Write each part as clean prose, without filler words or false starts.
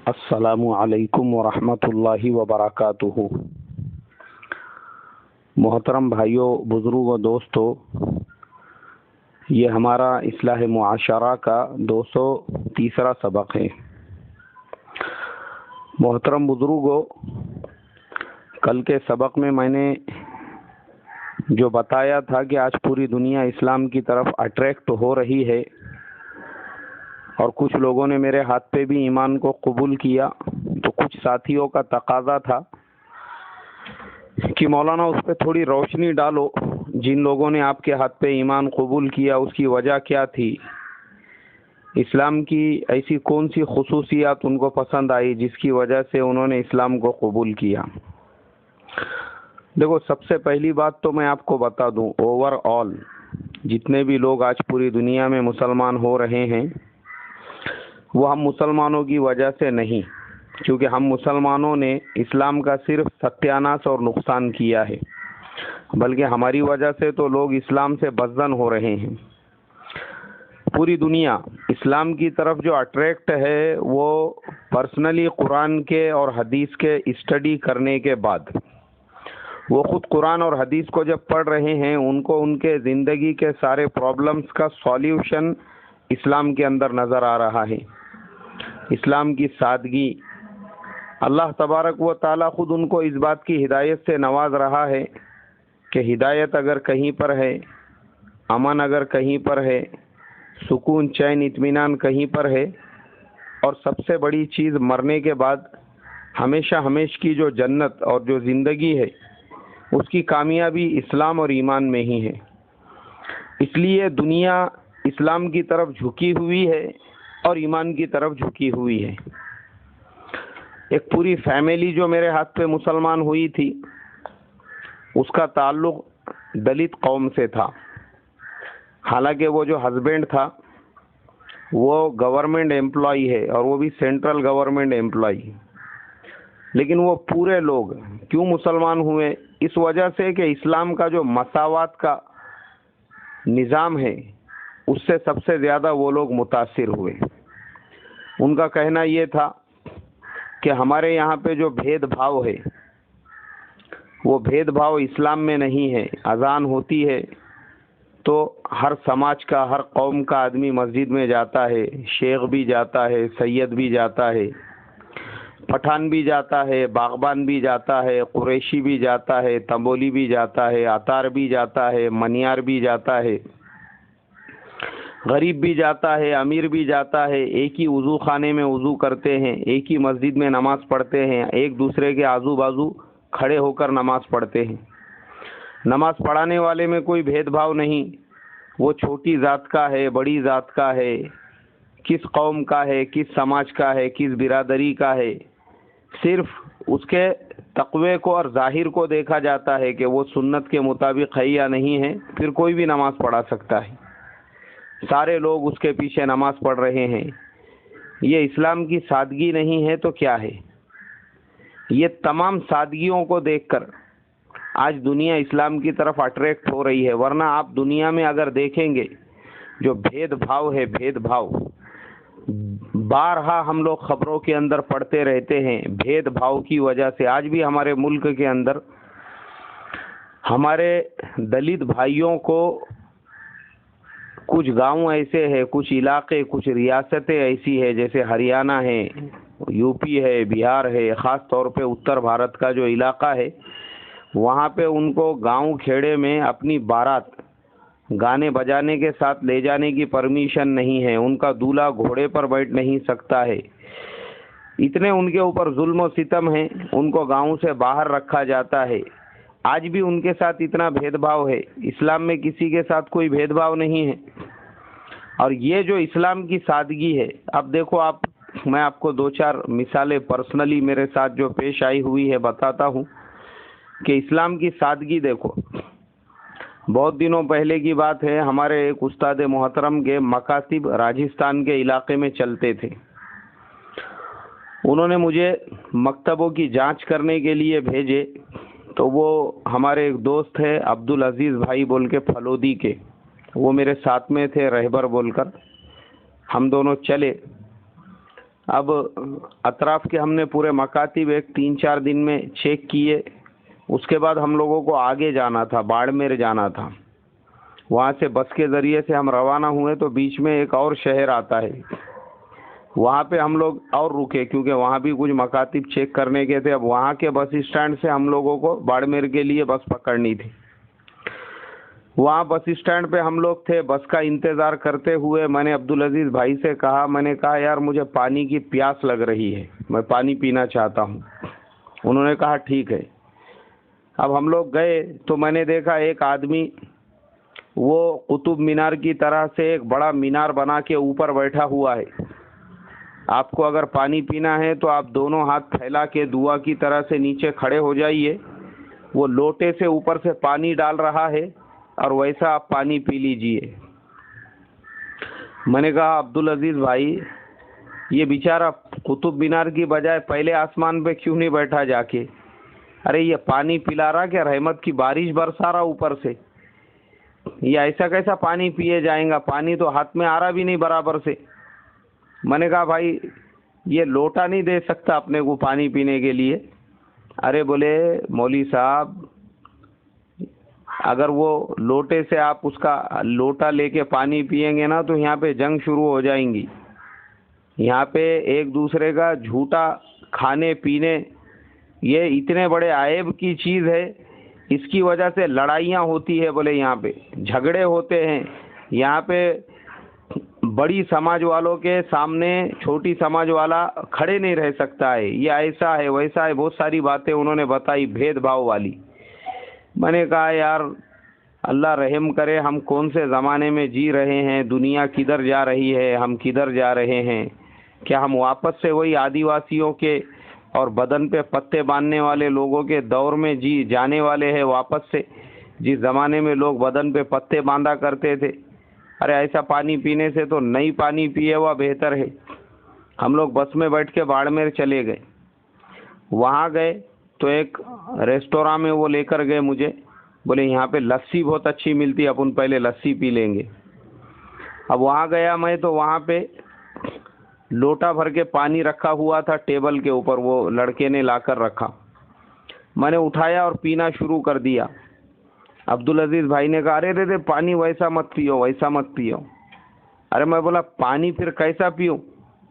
السلام علیکم ورحمۃ اللہ وبرکاتہ۔ محترم بھائیوں، بزرگوں، دوستوں، یہ ہمارا اصلاح معاشرہ کا 230 سبق ہے۔ محترم بزرگوں، کل کے سبق میں نے جو بتایا تھا کہ آج پوری دنیا اسلام کی طرف اٹریکٹ ہو رہی ہے اور کچھ لوگوں نے میرے ہاتھ پہ بھی ایمان کو قبول کیا، تو کچھ ساتھیوں کا تقاضا تھا کہ مولانا اس پہ تھوڑی روشنی ڈالو، جن لوگوں نے آپ کے ہاتھ پہ ایمان قبول کیا اس کی وجہ کیا تھی، اسلام کی ایسی کون سی خصوصیات ان کو پسند آئی جس کی وجہ سے انہوں نے اسلام کو قبول کیا۔ دیکھو، سب سے پہلی بات تو میں آپ کو بتا دوں، اوور آل جتنے بھی لوگ آج پوری دنیا میں مسلمان ہو رہے ہیں وہ ہم مسلمانوں کی وجہ سے نہیں، کیونکہ ہم مسلمانوں نے اسلام کا صرف ستیاناش اور نقصان کیا ہے، بلکہ ہماری وجہ سے تو لوگ اسلام سے بدظن ہو رہے ہیں۔ پوری دنیا اسلام کی طرف جو اٹریکٹ ہے وہ پرسنلی قرآن کے اور حدیث کے اسٹڈی کرنے کے بعد، وہ خود قرآن اور حدیث کو جب پڑھ رہے ہیں ان کو ان کے زندگی کے سارے پرابلمز کا سولیوشن اسلام کے اندر نظر آ رہا ہے۔ اسلام کی سادگی، اللہ تبارک و تعالی خود ان کو اس بات کی ہدایت سے نواز رہا ہے کہ ہدایت اگر کہیں پر ہے، امن اگر کہیں پر ہے، سکون، چین، اطمینان کہیں پر ہے، اور سب سے بڑی چیز مرنے کے بعد ہمیشہ ہمیش کی جو جنت اور جو زندگی ہے اس کی کامیابی اسلام اور ایمان میں ہی ہے۔ اس لیے دنیا اسلام کی طرف جھکی ہوئی ہے اور ایمان کی طرف جھکی ہوئی ہے۔ ایک پوری فیملی جو میرے ہاتھ پہ مسلمان ہوئی تھی اس کا تعلق دلت قوم سے تھا، حالانکہ وہ جو ہسبینڈ تھا وہ گورنمنٹ امپلائی ہے اور وہ بھی سینٹرل گورنمنٹ امپلائی، لیکن وہ پورے لوگ کیوں مسلمان ہوئے؟ اس وجہ سے کہ اسلام کا جو مساوات کا نظام ہے اس سے سب سے زیادہ وہ لوگ متاثر ہوئے۔ ان کا کہنا یہ تھا کہ ہمارے یہاں پہ جو بھید بھاؤ ہے وہ بھید بھاؤ اسلام میں نہیں ہے۔ اذان ہوتی ہے تو ہر سماج کا، ہر قوم کا آدمی مسجد میں جاتا ہے، شیخ بھی جاتا ہے، سید بھی جاتا ہے، پٹھان بھی جاتا ہے، باغبان بھی جاتا ہے، قریشی بھی جاتا ہے، تنبولی بھی جاتا ہے، عطار بھی جاتا ہے، منیار بھی جاتا ہے، غریب بھی جاتا ہے، امیر بھی جاتا ہے، ایک ہی وضو خانے میں وضو کرتے ہیں، ایک ہی مسجد میں نماز پڑھتے ہیں، ایک دوسرے کے آزو بازو کھڑے ہو کر نماز پڑھتے ہیں۔ نماز پڑھانے والے میں کوئی بھید بھاؤ نہیں، وہ چھوٹی ذات کا ہے، بڑی ذات کا ہے، کس قوم کا ہے، کس سماج کا ہے، کس برادری کا ہے، صرف اس کے تقوی کو اور ظاہر کو دیکھا جاتا ہے کہ وہ سنت کے مطابق ہے یا نہیں ہے، پھر کوئی بھی نماز پڑھا سکتا ہے۔ سارے لوگ اس کے پیچھے نماز پڑھ رہے ہیں۔ یہ اسلام کی سادگی نہیں ہے تو کیا ہے؟ یہ تمام سادگیوں کو دیکھ کر آج دنیا اسلام کی طرف اٹریکٹ ہو رہی ہے، ورنہ آپ دنیا میں اگر دیکھیں گے جو بھید بھاؤ ہے، بھید بھاؤ بارہا ہم لوگ خبروں کے اندر پڑھتے رہتے ہیں۔ بھید بھاؤ کی وجہ سے آج بھی ہمارے ملک کے اندر ہمارے دلت بھائیوں کو کچھ گاؤں ایسے ہیں، کچھ علاقے، کچھ ریاستیں ایسی ہیں جیسے ہریانہ ہے، یو پی ہے، بہار ہے، خاص طور پہ اتر بھارت کا جو علاقہ ہے وہاں پہ ان کو گاؤں کھیڑے میں اپنی بارات گانے بجانے کے ساتھ لے جانے کی پرمیشن نہیں ہے، ان کا دولہا گھوڑے پر بیٹھ نہیں سکتا ہے، اتنے ان کے اوپر ظلم و ستم ہے، ان کو گاؤں سے باہر رکھا جاتا ہے۔ آج بھی ان کے ساتھ اتنا بھید بھاؤ ہے۔ اسلام میں کسی کے ساتھ کوئی بھید بھاؤ نہیں ہے، اور یہ جو اسلام کی سادگی ہے، اب دیکھو میں آپ کو 2-4 مثالیں پرسنلی میرے ساتھ جو پیش آئی ہوئی ہے بتاتا ہوں کہ اسلام کی سادگی دیکھو۔ بہت دنوں پہلے کی بات ہے، ہمارے ایک استاد محترم کے مکاتب راجستھان کے علاقے میں چلتے تھے۔ انہوں نے مجھے مکتبوں کی جانچ کرنے کے لیے بھیجے، تو وہ ہمارے ایک دوست ہے عبدالعزیز بھائی بول کے پھلودی کے، وہ میرے ساتھ میں تھے رہبر بول کر، ہم دونوں چلے۔ اب اطراف کے ہم نے پورے مکاتب ایک 3-4 دن میں چیک کیے. اس کے بعد ہم لوگوں کو آگے جانا تھا، باڑمیر جانا تھا. وہاں سے بس کے ذریعے سے ہم روانہ ہوئے تو بیچ میں ایک اور شہر آتا ہے، وہاں پہ ہم لوگ اور رکے کیونکہ وہاں بھی کچھ مکاتب چیک کرنے کے تھے. اب وہاں کے بس اسٹینڈ سے ہم لوگوں کو باڑمیر کے لیے بس پکڑنی تھی. وہاں بس اسٹینڈ پہ ہم لوگ تھے، بس کا انتظار کرتے ہوئے میں نے عبدالعزیز بھائی سے کہا، میں نے کہا یار مجھے پانی کی پیاس لگ رہی ہے، میں پانی پینا چاہتا ہوں. انہوں نے کہا ٹھیک ہے. اب ہم لوگ گئے تو میں نے دیکھا ایک آدمی وہ قطب مینار کی طرح سے ایک بڑا مینار بنا کے اوپر بیٹھا ہوا ہے. آپ کو اگر پانی پینا ہے تو آپ دونوں ہاتھ پھیلا کے دعا کی طرح سے نیچے کھڑے ہو جائیے. وہ لوٹے سے اوپر سے پانی ڈال رہا ہے اور ویسا آپ پانی پی لیجئے. میں نے کہا عبدالعزیز بھائی یہ بیچارہ قطب مینار کی بجائے پہلے آسمان پہ کیوں نہیں بیٹھا جا کے؟ ارے یہ پانی پلا رہا کہ رحمت کی بارش برسا رہا اوپر سے؟ یہ ایسا کیسا پانی پیے جائیں گا؟ پانی تو ہاتھ میں آ رہا بھی نہیں برابر سے. میں نے کہا بھائی یہ لوٹا نہیں دے سکتا اپنے کو پانی پینے کے لیے؟ ارے بولے مولوی صاحب اگر وہ لوٹے سے آپ اس کا لوٹا لے کے پانی پیئیں گے نا تو یہاں پہ جنگ شروع ہو جائیں گی. یہاں پہ ایک دوسرے کا جھوٹا کھانے پینے یہ اتنے بڑے عیب کی چیز ہے، اس کی وجہ سے لڑائیاں ہوتی ہے. بولے یہاں پہ جھگڑے ہوتے ہیں. یہاں پہ بڑی سماج والوں کے سامنے چھوٹی سماج والا کھڑے نہیں رہ سکتا ہے. یہ ایسا ہے ویسا ہے، بہت ساری باتیں انہوں نے بتائی بھید بھاؤ والی. میں نے کہا یار اللہ رحم کرے، ہم کون سے زمانے میں جی رہے ہیں، دنیا کدھر جا رہی ہے، ہم کدھر جا رہے ہیں؟ کیا ہم واپس سے وہی آدی واسیوں کے اور بدن پہ پتے باندھنے والے لوگوں کے دور میں جی جانے والے ہیں واپس سے، جس زمانے میں لوگ بدن پہ پتے باندھا کرتے تھے؟ ارے ایسا پانی پینے سے تو نئی پانی پیے ہوا بہتر ہے. ہم لوگ بس میں بیٹھ کے باڑمیر چلے گئے. وہاں گئے تو ایک ریسٹوراں میں وہ لے کر گئے مجھے، بولے یہاں پہ لسی بہت اچھی ملتی ہے، اپن پہلے لسی پی لیں گے. اب وہاں گیا میں تو وہاں پہ لوٹا بھر کے پانی رکھا ہوا تھا ٹیبل کے اوپر، وہ لڑکے نے لا کر رکھا. میں نے اٹھایا اور پینا شروع کر دیا. عبدالعزیز بھائی نے کہا ارے رے پانی ویسا مت پیو، ویسا مت پیو. ارے میں بولا پانی پھر کیسا پیوں؟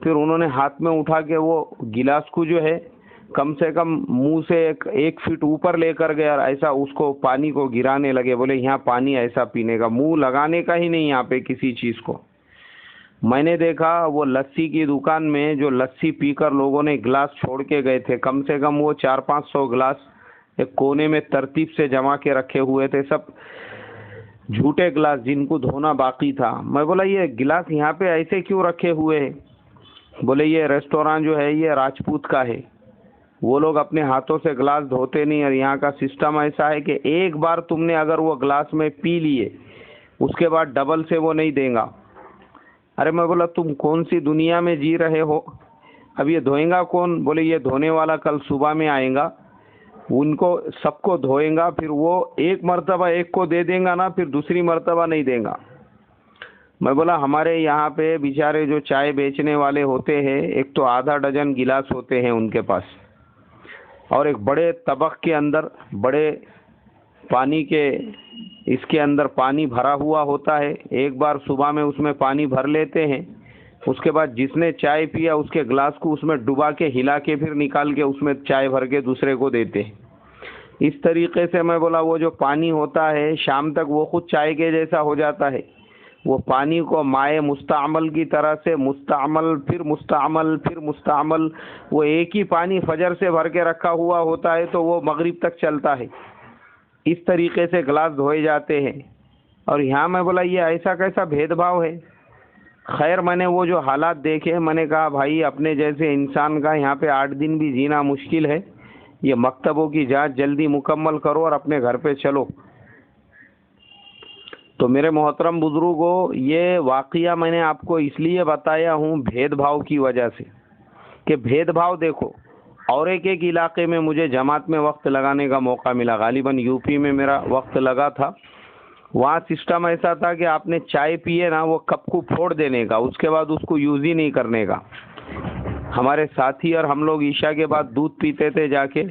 پھر انہوں نے ہاتھ میں اٹھا کے وہ گلاس کو جو ہے کم سے کم منہ سے 1 فٹ اوپر لے کر گئے اور ایسا اس کو پانی کو گرانے لگے. بولے یہاں پانی ایسا پینے کا، منہ لگانے کا ہی نہیں یہاں پہ کسی چیز کو. میں نے دیکھا وہ لسی کی دکان میں جو لسی پی کر لوگوں نے گلاس چھوڑ کے گئے تھے، کم سے کم وہ 400-500 گلاس ایک کونے میں ترتیب سے جما کے رکھے ہوئے تھے، سب جھوٹے گلاس جن کو دھونا باقی تھا. میں بولا یہ گلاس یہاں پہ ایسے کیوں رکھے ہوئے ہیں؟ بولے یہ ریسٹوراں جو ہے یہ راجپوت کا ہے، وہ لوگ اپنے ہاتھوں سے گلاس دھوتے نہیں، اور یہاں کا سسٹم ایسا ہے کہ ایک بار تم نے اگر وہ گلاس میں پی لیے اس کے بعد ڈبل سے وہ نہیں دیں گا. ارے میں بولا تم کون سی دنیا میں جی رہے ہو؟ اب یہ دھوئیں گا کون؟ بولے یہ دھونے والا کل صبح میں آئیں گا، ان کو سب کو دھوئیں گا، پھر وہ ایک مرتبہ ایک کو دے دیں گا نا، پھر دوسری مرتبہ نہیں دیں گا. میں بولا ہمارے یہاں پہ بیچارے جو چائے بیچنے والے ہوتے ہیں، ایک تو آدھا ڈجن گلاس ہوتے ہیں ان کے پاس، اور ایک بڑے طبق کے اندر بڑے پانی کے اس کے اندر پانی بھرا ہوا ہوتا ہے. ایک بار صبح میں اس میں پانی بھر لیتے ہیں، اس کے بعد جس نے چائے پیا اس کے گلاس کو اس میں ڈبا کے ہلا کے پھر نکال کے اس میں چائے بھر کے دوسرے کو دیتے ہیں. اس طریقے سے میں بولا وہ جو پانی ہوتا ہے شام تک وہ خود چائے کے جیسا ہو جاتا ہے. وہ پانی کو مائع مستعمل کی طرح سے مستعمل پھر مستعمل پھر مستعمل، وہ ایک ہی پانی فجر سے بھر کے رکھا ہوا ہوتا ہے تو وہ مغرب تک چلتا ہے. اس طریقے سے گلاس دھوئے جاتے ہیں. اور یہاں میں بولا یہ ایسا کیسا بھید بھاؤ ہے؟ خیر میں نے وہ جو حالات دیکھے، میں نے کہا بھائی اپنے جیسے انسان کا یہاں پہ 8 دن بھی جینا مشکل ہے، یہ مکتبوں کی جانچ جلدی مکمل کرو اور اپنے گھر پہ چلو. تو میرے محترم بزرگوں، یہ واقعہ میں نے آپ کو اس لیے بتایا ہوں بھید بھاؤ کی وجہ سے، کہ بھید بھاؤ دیکھو. اور ایک علاقے میں مجھے جماعت میں وقت لگانے کا موقع ملا، غالباً یو پی میں میرا وقت لگا تھا. وہاں سسٹم ایسا تھا کہ آپ نے چائے پیے نا، وہ کپ کو پھوڑ دینے کا، اس کے بعد اس کو یوز ہی نہیں کرنے کا. ہمارے ساتھی اور ہم لوگ عشاء کے بعد دودھ پیتے تھے جا کے،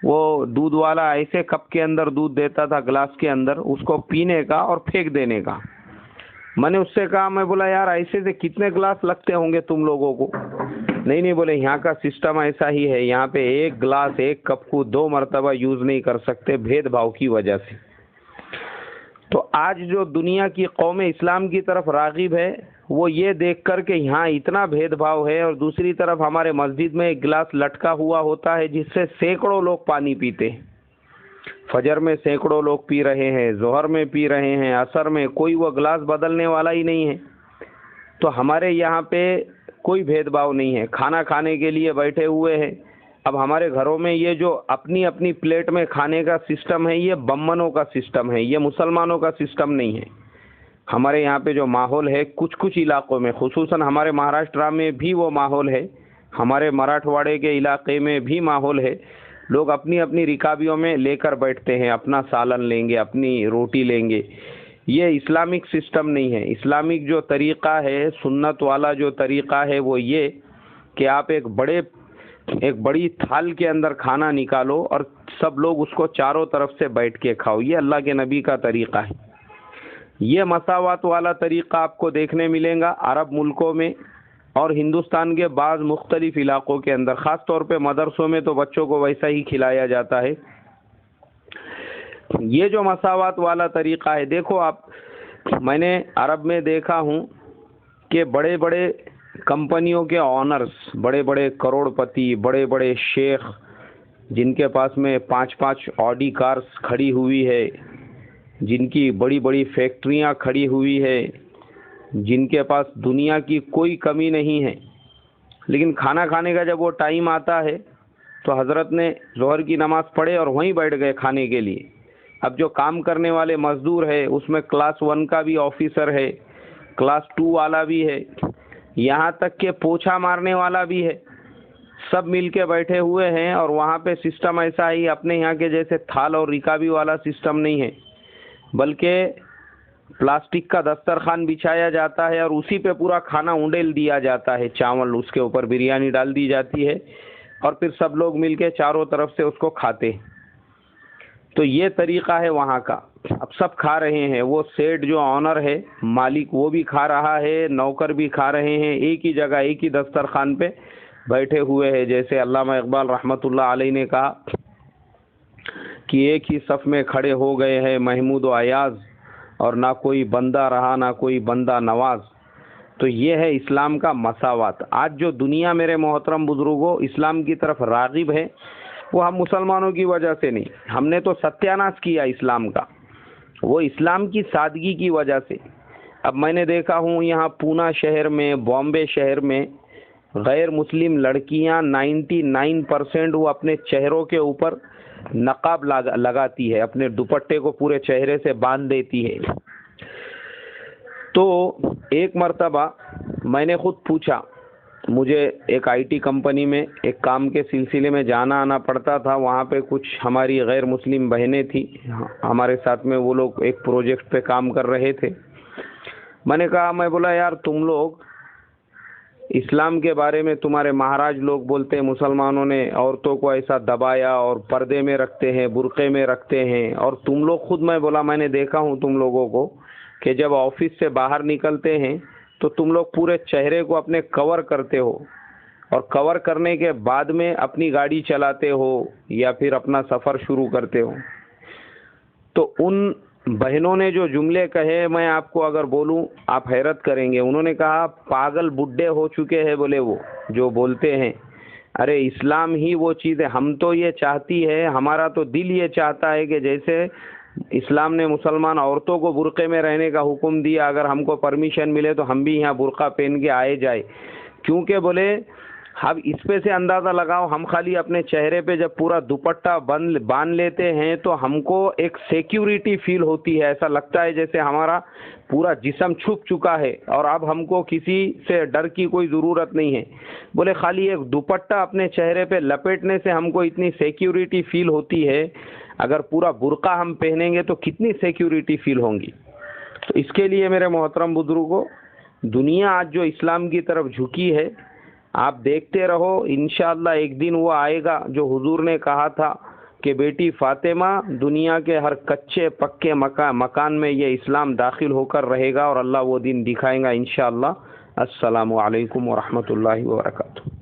وہ دودھ والا ایسے کپ کے اندر دودھ دیتا تھا گلاس کے اندر، اس کو پینے کا اور پھینک دینے کا۔ میں نے اس سے کہا، میں بولا یار ایسے سے کتنے گلاس لگتے ہوں گے تم لوگوں کو؟ نہیں بولے یہاں کا سسٹم ایسا ہی ہے، یہاں پہ ایک گلاس ایک کپ کو 2 مرتبہ یوز نہیں کر سکتے، بھید بھاؤ کی وجہ سے۔ تو آج جو دنیا کی قوم اسلام کی طرف راغب ہے وہ یہ دیکھ کر کہ یہاں اتنا بھید بھاؤ ہے، اور دوسری طرف ہمارے مسجد میں ایک گلاس لٹکا ہوا ہوتا ہے جس سے سینکڑوں لوگ پانی پیتے ہیں۔ فجر میں سینکڑوں لوگ پی رہے ہیں، ظہر میں پی رہے ہیں، عصر میں، کوئی وہ گلاس بدلنے والا ہی نہیں ہے۔ تو ہمارے یہاں پہ کوئی بھید بھاؤ نہیں ہے، کھانا کھانے کے لیے بیٹھے ہوئے ہیں۔ اب ہمارے گھروں میں یہ جو اپنی اپنی پلیٹ میں کھانے کا سسٹم ہے، یہ بمنوں کا سسٹم ہے، یہ مسلمانوں کا سسٹم نہیں ہے۔ ہمارے یہاں پہ جو ماحول ہے کچھ علاقوں میں، خصوصاً ہمارے مہاراشٹرا میں بھی وہ ماحول ہے، ہمارے مراٹھواڑے کے علاقے میں بھی ماحول ہے، لوگ اپنی اپنی رکابیوں میں لے کر بیٹھتے ہیں، اپنا سالن لیں گے، اپنی روٹی لیں گے۔ یہ اسلامک سسٹم نہیں ہے۔ اسلامک جو طریقہ ہے، سنت والا جو طریقہ ہے وہ یہ کہ آپ ایک بڑی تھال کے اندر کھانا نکالو اور سب لوگ اس کو چاروں طرف سے بیٹھ کے کھاؤ۔ یہ اللہ کے نبی کا طریقہ ہے۔ یہ مساوات والا طریقہ آپ کو دیکھنے ملے گا عرب ملکوں میں اور ہندوستان کے بعض مختلف علاقوں کے اندر، خاص طور پہ مدرسوں میں تو بچوں کو ویسا ہی کھلایا جاتا ہے۔ یہ جو مساوات والا طریقہ ہے، دیکھو آپ، میں نے عرب میں دیکھا ہوں کہ بڑے بڑے کمپنیوں کے آنرز، بڑے بڑے کروڑ پتی، بڑے بڑے شیخ جن کے پاس میں 5 آڈی کارز کھڑی ہوئی ہے، جن کی بڑی بڑی فیکٹریاں کھڑی ہوئی ہے، جن کے پاس دنیا کی کوئی کمی نہیں ہے، لیکن کھانا کھانے کا جب وہ ٹائم آتا ہے تو حضرت نے ظہر کی نماز پڑھے اور وہیں بیٹھ گئے کھانے کے لیے۔ اب جو کام کرنے والے مزدور ہے اس میں کلاس 1 کا بھی آفیسر ہے، کلاس 2 والا بھی ہے، یہاں تک کہ پوچھا مارنے والا بھی ہے، سب مل کے بیٹھے ہوئے ہیں۔ اور وہاں پہ سسٹم ایسا ہی اپنے یہاں کے جیسے تھال اور رکابی والا سسٹم نہیں ہے، بلکہ پلاسٹک کا دسترخوان بچھایا جاتا ہے اور اسی پہ پورا کھانا اونڈیل دیا جاتا ہے، چاول، اس کے اوپر بریانی ڈال دی جاتی ہے اور پھر سب لوگ مل کے چاروں طرف سے اس کو کھاتے ہیں۔ تو یہ طریقہ ہے وہاں کا۔ اب سب کھا رہے ہیں، وہ سیٹ جو آنر ہے، مالک، وہ بھی کھا رہا ہے، نوکر بھی کھا رہے ہیں، ایک ہی جگہ ایک ہی دسترخوان پہ بیٹھے ہوئے ہیں۔ جیسے علامہ اقبال رحمۃ اللہ علیہ نے کہا کہ ایک ہی صف میں کھڑے ہو گئے ہیں محمود و ایاز، اور نہ کوئی بندہ رہا نہ کوئی بندہ نواز۔ تو یہ ہے اسلام کا مساوات۔ آج جو دنیا میرے محترم بزرگوں اسلام کی طرف راغب ہے وہ ہم مسلمانوں کی وجہ سے نہیں، ہم نے تو ستیاناش کیا اسلام کا، وہ اسلام کی سادگی کی وجہ سے۔ اب میں نے دیکھا ہوں یہاں پونا شہر میں، بامبے شہر میں غیر مسلم لڑکیاں 99% وہ اپنے چہروں کے اوپر نقاب لگاتی ہے، اپنے دوپٹے کو پورے چہرے سے باندھ دیتی ہے۔ تو ایک مرتبہ میں نے خود پوچھا، مجھے ایک IT کمپنی میں ایک کام کے سلسلے میں جانا آنا پڑتا تھا، وہاں پہ کچھ ہماری غیر مسلم بہنیں تھیں ہمارے ساتھ میں، وہ لوگ ایک پروجیکٹ پہ کام کر رہے تھے۔ میں نے کہا، میں بولا یار تم لوگ اسلام کے بارے میں تمہارے مہاراج لوگ بولتے ہیں مسلمانوں نے عورتوں کو ایسا دبایا اور پردے میں رکھتے ہیں، برقعے میں رکھتے ہیں، اور تم لوگ خود، میں بولا میں نے دیکھا ہوں تم لوگوں کو کہ جب آفس سے باہر نکلتے ہیں تو تم لوگ پورے چہرے کو اپنے کور کرتے ہو، اور کور کرنے کے بعد میں اپنی گاڑی چلاتے ہو یا پھر اپنا سفر شروع کرتے ہو۔ تو ان بہنوں نے جو جملے کہے میں آپ کو اگر بولوں آپ حیرت کریں گے۔ انہوں نے کہا پاگل بڈھے ہو چکے ہیں، بولے وہ جو بولتے ہیں ارے اسلام ہی وہ چیز ہے، ہم تو یہ چاہتی ہے، ہمارا تو دل یہ چاہتا ہے کہ جیسے اسلام نے مسلمان عورتوں کو برقعے میں رہنے کا حکم دیا، اگر ہم کو پرمیشن ملے تو ہم بھی یہاں برقع پہن کے آئے جائے، کیونکہ بولے اب اس پہ سے اندازہ لگاؤ، ہم خالی اپنے چہرے پہ جب پورا دوپٹہ باندھ لیتے ہیں تو ہم کو ایک سیکیورٹی فیل ہوتی ہے، ایسا لگتا ہے جیسے ہمارا پورا جسم چھپ چکا ہے اور اب ہم کو کسی سے ڈر کی کوئی ضرورت نہیں ہے۔ بولے خالی ایک دوپٹہ اپنے چہرے پہ لپیٹنے سے ہم کو اتنی سیکیورٹی فیل ہوتی ہے، اگر پورا برقع ہم پہنیں گے تو کتنی سیکیورٹی فیل ہوں گی۔ تو اس کے لیے میرے محترم بزرگوں، دنیا آج جو اسلام کی طرف جھکی ہے آپ دیکھتے رہو، انشاءاللہ ایک دن وہ آئے گا جو حضور نے کہا تھا کہ بیٹی فاطمہ دنیا کے ہر کچے پکے مکان میں یہ اسلام داخل ہو کر رہے گا، اور اللہ وہ دن دکھائے گا انشاءاللہ۔ السلام علیکم ورحمۃ اللہ وبرکاتہ۔